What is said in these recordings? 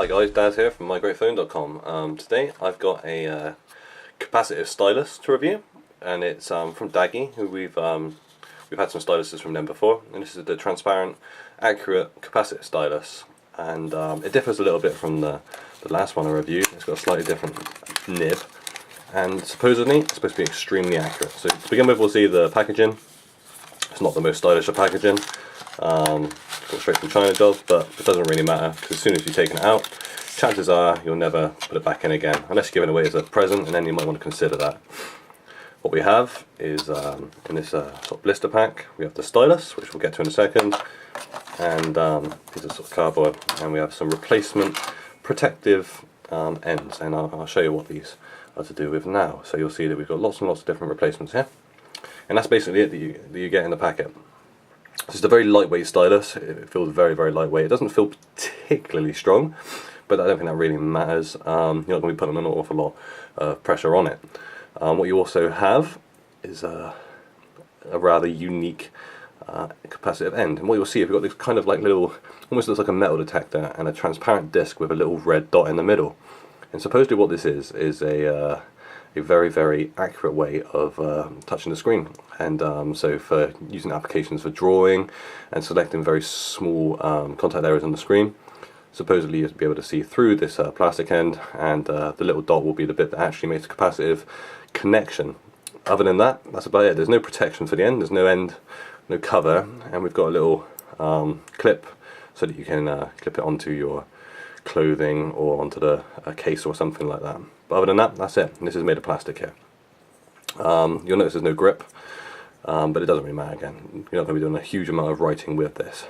Hi guys, Daz here from mygreatphone.com. Today I've got a capacitive stylus to review, and it's from Dagi, who we've had some styluses from them before, and this is the transparent, accurate capacitive stylus, and it differs a little bit from the last one I reviewed. It's got a slightly different nib, and supposedly it's supposed to be extremely accurate. So to begin with, we'll see the packaging. It's not the most stylish of packaging. Got straight from China jobs, but it doesn't really matter because as soon as you've taken it out, chances are you'll never put it back in again unless you're giving it away as a present, and then you might want to consider that. What we have is in this sort of blister pack, we have the stylus, which we'll get to in a second, and these are sort of cardboard, and we have some replacement protective ends, and I'll show you what these are to do with now. So you'll see that we've got lots and lots of different replacements here, and that's basically it that you get in the packet. This is a very lightweight stylus. It feels very, very lightweight. It doesn't feel particularly strong, but I don't think that really matters. You're not going to be putting an awful lot of pressure on it. What you also have is a rather unique capacitive end. And what you'll see, if you've got this kind of like little, almost looks like a metal detector, and a transparent disc with a little red dot in the middle. And supposedly what this is a very, very accurate way of touching the screen, and so for using applications for drawing and selecting very small contact areas on the screen, supposedly you'll be able to see through this plastic end, and the little dot will be the bit that actually makes a capacitive connection. Other than that, that's about it. There's no protection for the end, there's no end, no cover, and we've got a little clip so that you can clip it onto your clothing or onto a case or something like that. But other than that, that's it. This is made of plastic here. You'll notice there's no grip, but it doesn't really matter. Again, you're not going to be doing a huge amount of writing with this.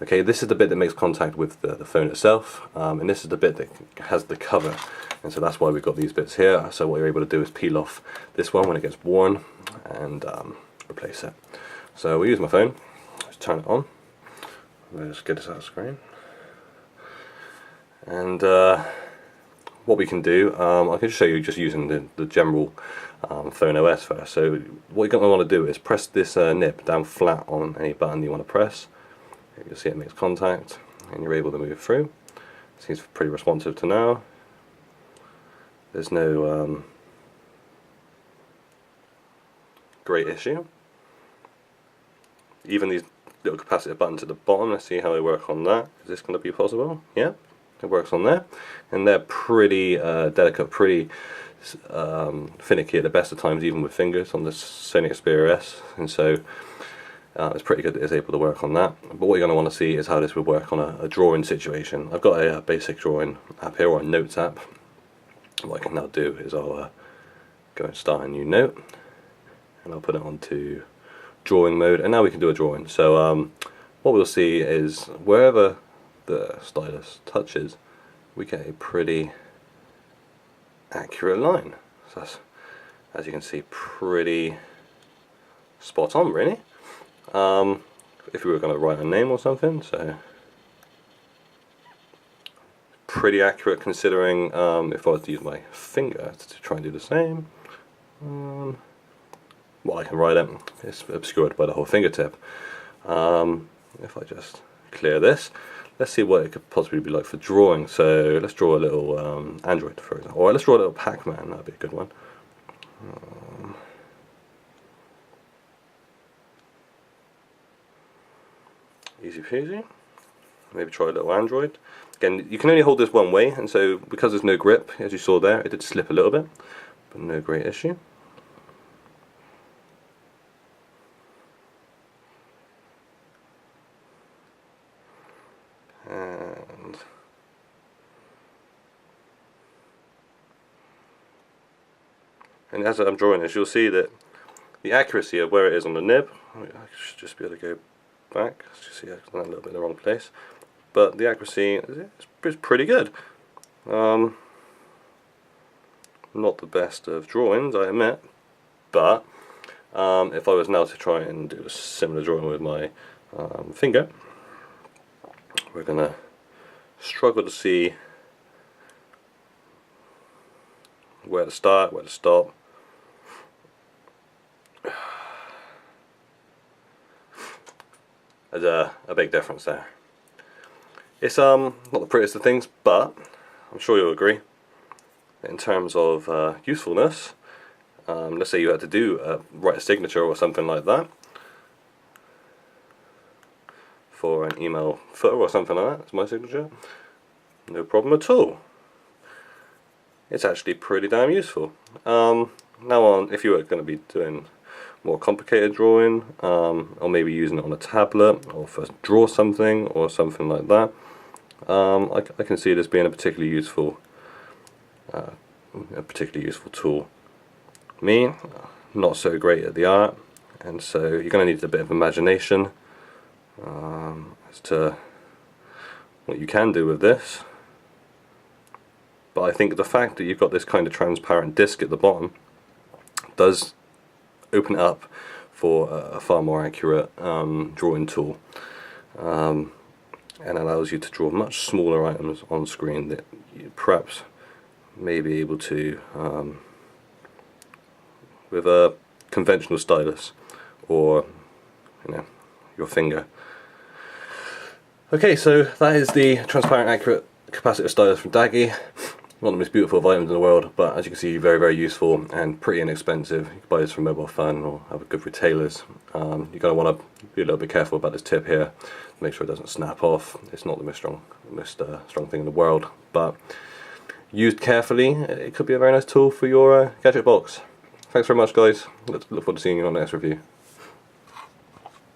Okay, this is the bit that makes contact with the phone itself, and this is the bit that has the cover, and so that's why we've got these bits here. So what you're able to do is peel off this one when it gets worn and replace it. So we'll use my phone. Let's turn it on. Let's get this out of the screen. And what we can do, I can show you just using the general phone OS first. So what you're going to want to do is press this nib down flat on any button you want to press. You'll see it makes contact, and you're able to move through. It seems pretty responsive to now. There's no great issue. Even these little capacitive buttons at the bottom, let's see how they work on that. Is this going to be possible? Yeah. It works on there, and they're pretty delicate, pretty finicky at the best of times, even with fingers on the Sony Xperia S, and so it's pretty good that it's able to work on that. But what you're going to want to see is how this would work on a drawing situation. I've got a basic drawing app here, or a notes app. What I can now do is I'll go and start a new note, and I'll put it onto drawing mode, and now we can do a drawing. So what we'll see is wherever the stylus touches, we get a pretty accurate line. So that's, as you can see, pretty spot on, really. If we were going to write a name or something, so pretty accurate considering if I was to use my finger to try and do the same. Well, I can write it, it's obscured by the whole fingertip. If I just clear this, let's see what it could possibly be like for drawing. So let's draw a little Android, for example, or let's draw a little Pac-Man. That'd be a good one. Easy peasy. Maybe try a little Android. Again, you can only hold this one way, and so because there's no grip, as you saw there, it did slip a little bit, but no great issue. And as I'm drawing this, you'll see that the accuracy of where it is on the nib, I should just be able to go back, just see I've done that a little bit in the wrong place, but the accuracy is pretty good. Not the best of drawings, I admit, but if I was now to try and do a similar drawing with my finger, we're going to struggle to see where to start, where to stop. There's a big difference there. It's not the prettiest of things, but I'm sure you'll agree in terms of usefulness. Let's say you had to write a signature or something like that for an email footer or something like that. It's my signature. No problem at all. It's actually pretty damn useful. Now on, if you were going to be doing more complicated drawing, or maybe using it on a tablet, or for draw something, or something like that, I can see this being a particularly useful tool. Me, not so great at the art, and so you're going to need a bit of imagination as to what you can do with this. But I think the fact that you've got this kind of transparent disc at the bottom does open it up for a far more accurate drawing tool, and allows you to draw much smaller items on screen that you perhaps may be able to with a conventional stylus or your finger. Okay, so that is the transparent accurate capacitive stylus from Dagi. One of the most beautiful of items in the world, but as you can see, very, very useful and pretty inexpensive. You can buy this from Mobile Fun or have a good retailers. You're going to want to be a little bit careful about this tip here, make sure it doesn't snap off. It's not the most strong thing in the world, but used carefully, it could be a very nice tool for your gadget box. Thanks very much, guys. Look forward to seeing you on the next review.